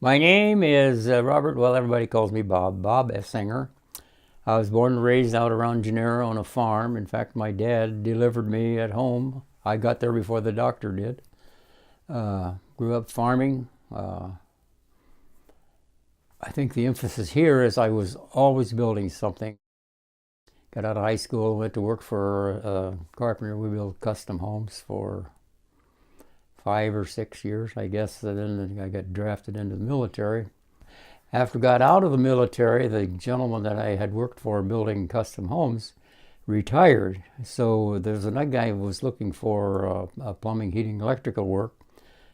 My name is Robert. Well, everybody calls me Bob Essinger. I was born and raised out around Gennaro on a farm. In fact, my dad delivered me at home. I got there before the doctor did. Grew up farming. I think the emphasis here is I was always building something. Got out of high school, went to work for a carpenter. We built custom homes for 5 or 6 years, I guess. And then I got drafted into the military. After I got out of the military, the gentleman that I had worked for building custom homes retired. So there's another guy who was looking for plumbing, heating, electrical work.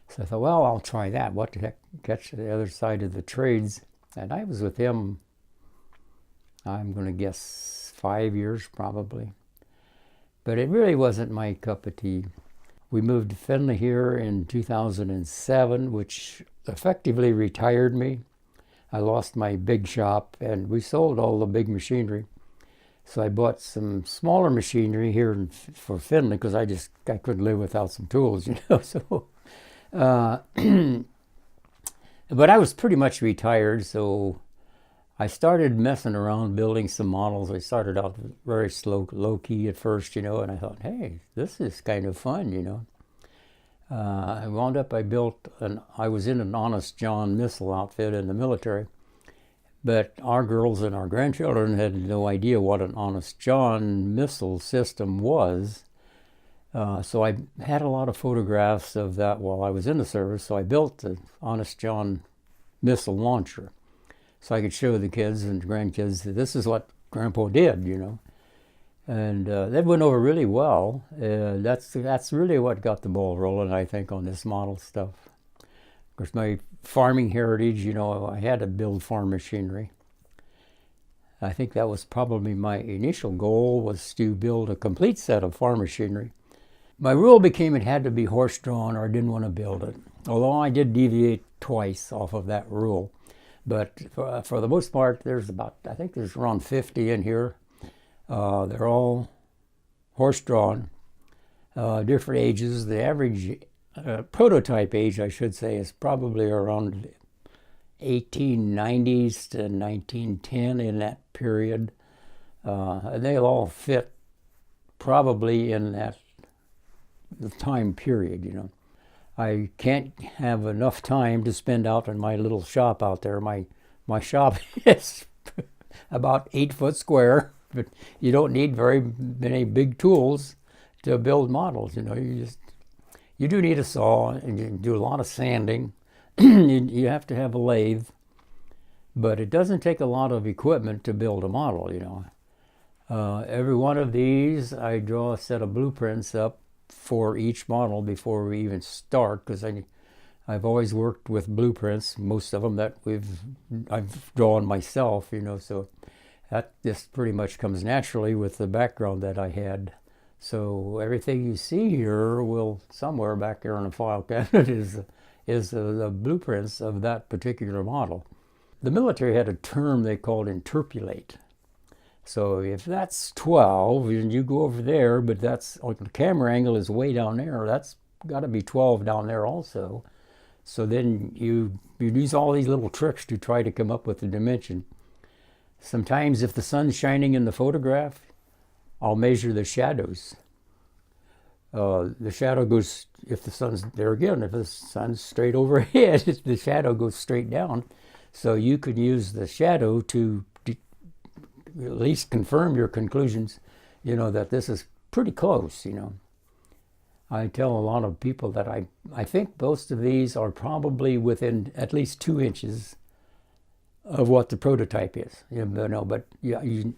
So I thought, well, I'll try that. What the heck, catch the other side of the trades. And I was with him, I'm going to guess 5 years probably. But it really wasn't my cup of tea. We moved to Findlay here in 2007, which effectively retired me. I lost my big shop and we sold all the big machinery. So I bought some smaller machinery here for Findlay because I couldn't live without some tools, you know. So, but I was pretty much retired, so I started messing around building some models. I started out very slow, low key at first, you know, and I thought, hey, this is kind of fun, you know. I wound up, I was in an Honest John missile outfit in the military, but our girls and our grandchildren had no idea what an Honest John missile system was. So I had a lot of photographs of that while I was in the service, so I built the Honest John missile launcher so I could show the kids and grandkids that this is what Grandpa did, you know. And that went over really well. That's really what got the ball rolling, I think, on this model stuff. Of course, my farming heritage, you know, I had to build farm machinery. I think that was probably my initial goal, was to build a complete set of farm machinery. My rule became it had to be horse-drawn or I didn't want to build it. Although I did deviate twice off of that rule. But for the most part, I think there's around 50 in here. They're all horse-drawn, different ages. The average prototype age, I should say, is probably around 1890s to 1910, in that period. And they'll all fit probably in that time period, you know. I can't have enough time to spend out in my little shop out there. My shop is about 8 foot square, but you don't need very many big tools to build models. You know, you do need a saw and you do a lot of sanding. You have to have a lathe, but it doesn't take a lot of equipment to build a model. You know, every one of these, I draw a set of blueprints up for each model before we even start, because I've always worked with blueprints, most of them that I've drawn myself, you know, so that just pretty much comes naturally with the background that I had. So everything you see here will, somewhere back there in the file cabinet, is the blueprints of that particular model. The military had a term they called interpolate. So if that's 12 and you go over there, but that's like the camera angle is way down there, that's got to be 12 down there also. So then you use all these little tricks to try to come up with the dimension. Sometimes if the sun's shining in the photograph, I'll measure the shadows. The shadow goes, if the sun's there again, if the sun's straight overhead, the shadow goes straight down. So you could use the shadow to at least confirm your conclusions, you know, that this is pretty close, you know. I tell a lot of people that I think most of these are probably within at least 2 inches of what the prototype is, you know, but yeah, a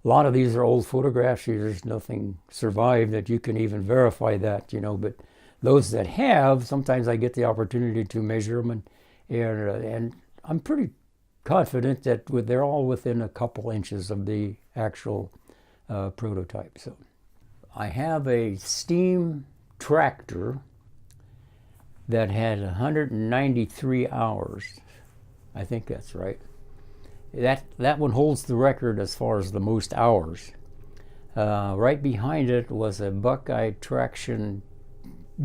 lot of these are old photographs. There's nothing survived that you can even verify that, you know, but those that have, sometimes I get the opportunity to measure them, and I'm pretty confident that they're all within a couple inches of the actual prototype. So I have a steam tractor that had 193 hours. I think that's right. That one holds the record as far as the most hours. Right behind it was a Buckeye traction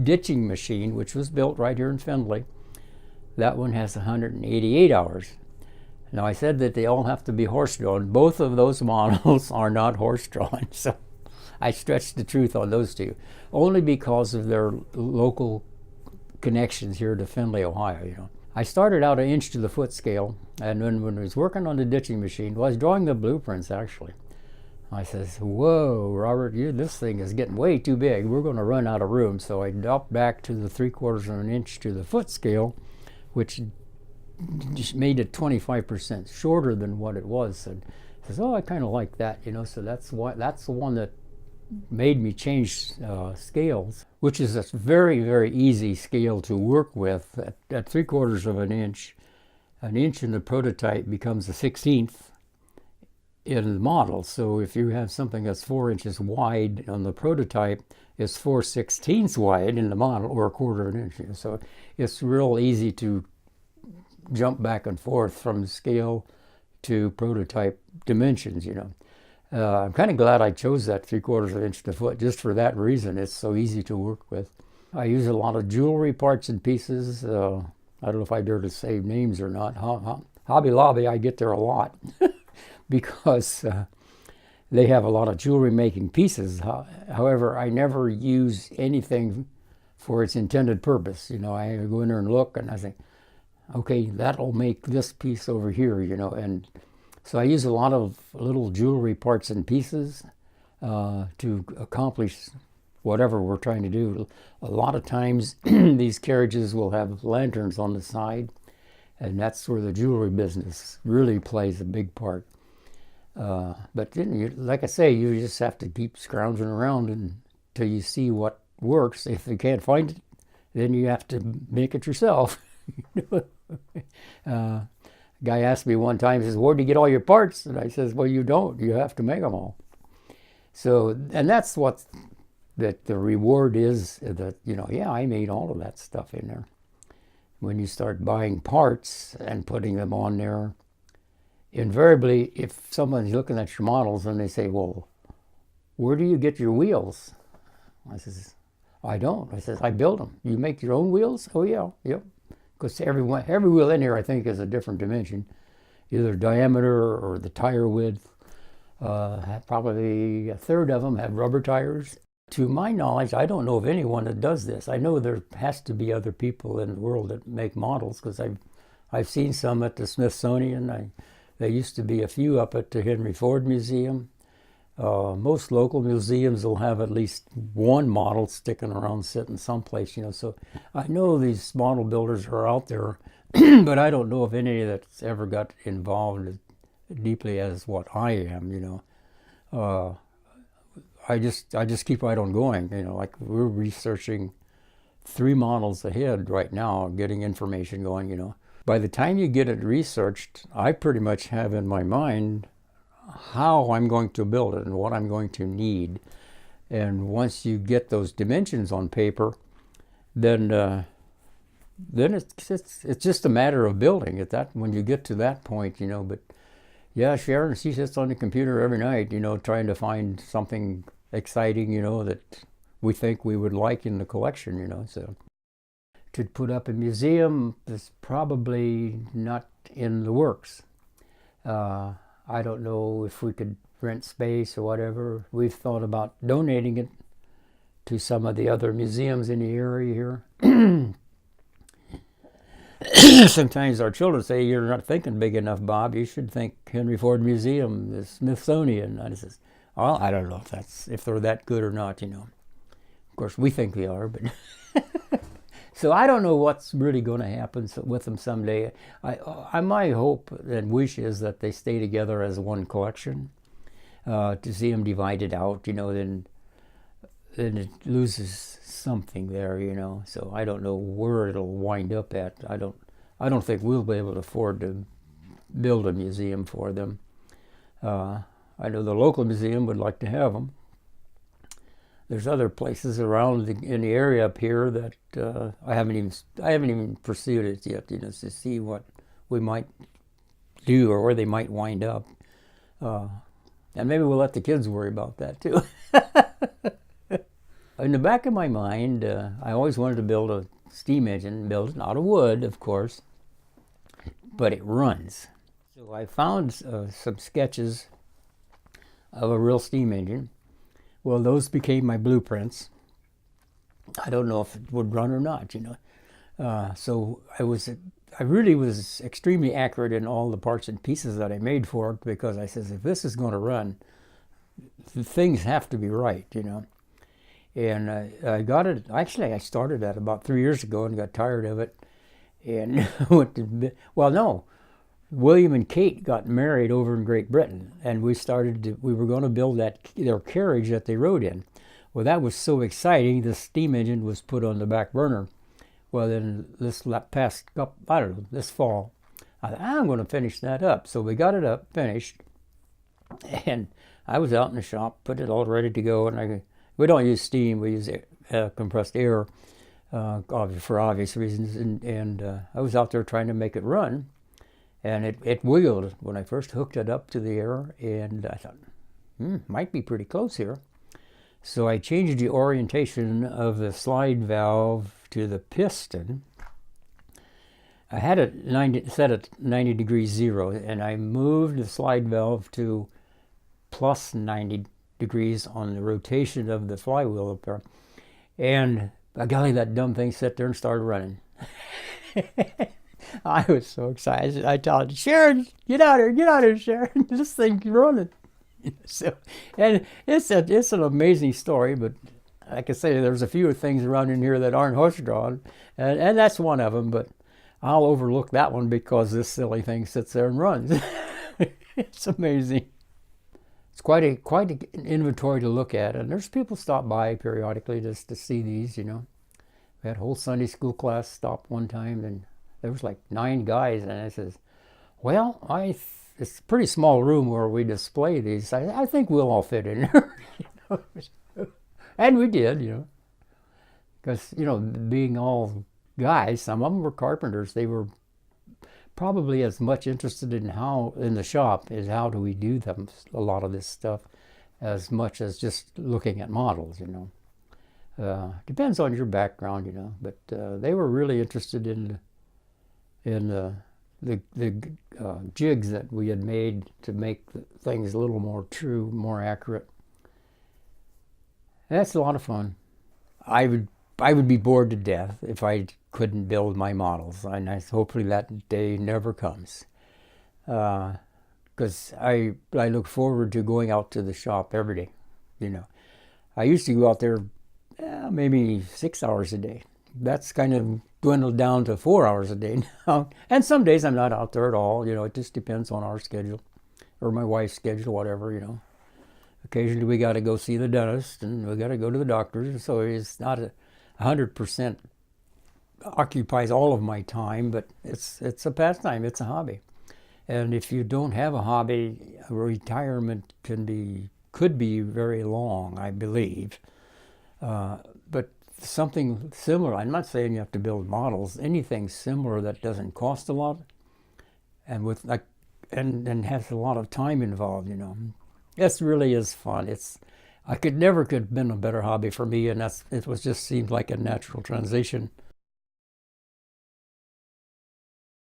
ditching machine, which was built right here in Findlay. That one has 188 hours. Now, I said that they all have to be horse-drawn. Both of those models are not horse-drawn, so I stretched the truth on those two, only because of their local connections here to Findlay, Ohio. I started out an inch to the foot scale, and when I was working on the ditching machine, well, I was drawing the blueprints actually. I says, "Whoa, Robert, this thing is getting way too big. We're going to run out of room." So I dropped back to the 3/4 of an inch to the foot scale, which just made it 25% shorter than what it was. And I says, "Oh, I kind of like that, So that's the one that made me change scales, which is a very, very easy scale to work with. At 3/4 of an inch in the prototype becomes a 1/16 in the model. So if you have something that's 4 inches wide on the prototype, it's 4/16 wide in the model, or 1/4 of an inch. So it's real easy to jump back and forth from scale to prototype dimensions. I'm kind of glad I chose that 3/4 of an inch to foot just for that reason. It's so easy to work with. I use a lot of jewelry parts and pieces. I don't know if I dare to say names or not. Hobby Lobby, I get there a lot because they have a lot of jewelry making pieces. However, I never use anything for its intended purpose. I go in there and look, and I think, okay, that'll make this piece over here, and so I use a lot of little jewelry parts and pieces to accomplish whatever we're trying to do. A lot of times these carriages will have lanterns on the side, and that's where the jewelry business really plays a big part. But then, like I say, you just have to keep scrounging around until you see what works. If you can't find it, then you have to make it yourself. Guy asked me one time, he says, "Where'd you get all your parts?" And I says, "Well, you don't. You have to make them all." So, and that's what the reward is, that, yeah, I made all of that stuff in there. When you start buying parts and putting them on there, invariably, if someone's looking at your models and they say, "Well, where do you get your wheels?" I says, "I don't." I says, "I build them." "You make your own wheels?" "Oh, yeah, yep." Because every wheel in here, I think, is a different dimension, either diameter or the tire width. Probably a third of them have rubber tires. To my knowledge, I don't know of anyone that does this. I know there has to be other people in the world that make models, because I've seen some at the Smithsonian. There used to be a few up at the Henry Ford Museum. Most local museums will have at least one model sticking around sitting someplace, So I know these model builders are out there, but I don't know of any that's ever got involved as deeply as what I am, I just keep right on going, Like we're researching 3 models ahead right now, getting information going, By the time you get it researched, I pretty much have in my mind how I'm going to build it and what I'm going to need. And once you get those dimensions on paper, then it's just a matter of building it. When you get to that point, But yeah, Sharon, she sits on the computer every night, trying to find something exciting, that we think we would like in the collection, So to put up a museum is probably not in the works. I don't know if we could rent space or whatever. We've thought about donating it to some of the other museums in the area here. Sometimes our children say, "You're not thinking big enough, Bob. You should think Henry Ford Museum, the Smithsonian." And I says, "Well, I don't know if they're that good or not, Of course, we think they are, but so I don't know what's really going to happen with them someday. My hope and wish is that they stay together as one collection. To see them divided out, then it loses something there, So I don't know where it'll wind up at. I don't think we'll be able to afford to build a museum for them. I know the local museum would like to have them. There's other places around in the area up here that I haven't even pursued it yet, to see what we might do or where they might wind up. And maybe we'll let the kids worry about that too. In the back of my mind, I always wanted to build a steam engine, built out of wood, of course. but it runs. So I found some sketches of a real steam engine. Well, those became my blueprints. I don't know if it would run or not, you know. So I really was extremely accurate in all the parts and pieces that I made for it, because I says, if this is going to run, the things have to be right, you know. And I got it, actually I started that about 3 years ago and got tired of it. And well, no, William and Kate got married over in Great Britain, and we were going to build their carriage that they rode in. Well, that was so exciting, the steam engine was put on the back burner. Well, then this fall, I thought, I'm going to finish that up. So we got it up, finished, and I was out in the shop, put it all ready to go, and we don't use steam, we use compressed air for obvious reasons, and I was out there trying to make it run, and it wiggled when I first hooked it up to the air, and I thought, might be pretty close here. So I changed the orientation of the slide valve to the piston. I had it set at 90 degrees 0, and I moved the slide valve to plus 90 degrees on the rotation of the flywheel up there. And by golly, that dumb thing sat there and started running. I was so excited. I told Sharon, get out here, Sharon. This thing's running. So, and it's an amazing story, but like I say, there's a few things around in here that aren't horse-drawn, and that's one of them, but I'll overlook that one because this silly thing sits there and runs. It's amazing. It's quite an inventory to look at, and there's people stop by periodically just to see these, you know. We had a whole Sunday school class stop one time, and there was like 9 guys, and I says, well, it's a pretty small room where we display these. I think we'll all fit in there. You know? And we did, you know. Because, you know, being all guys, some of them were carpenters. They were probably as much interested in the shop is how do we do a lot of this stuff, as much as just looking at models, you know. Depends on your background, you know. But they were really interested in the jigs that we had made to make things a little more true, more accurate. That's a lot of fun. I would be bored to death if I couldn't build my models, and hopefully that day never comes. Because I look forward to going out to the shop every day. You know, I used to go out there maybe 6 hours a day. That's kind of dwindled down to 4 hours a day now. And some days I'm not out there at all. You know, it just depends on our schedule or my wife's schedule, whatever, you know. Occasionally we got to go see the dentist and we got to go to the doctor. So it's not 100% occupies all of my time, but it's a pastime, it's a hobby. And if you don't have a hobby, retirement could be very long, I believe. But something similar, I'm not saying you have to build models, anything similar that doesn't cost a lot and and has a lot of time involved, you know. This really is fun. Could have been a better hobby for me, and it just seemed like a natural transition.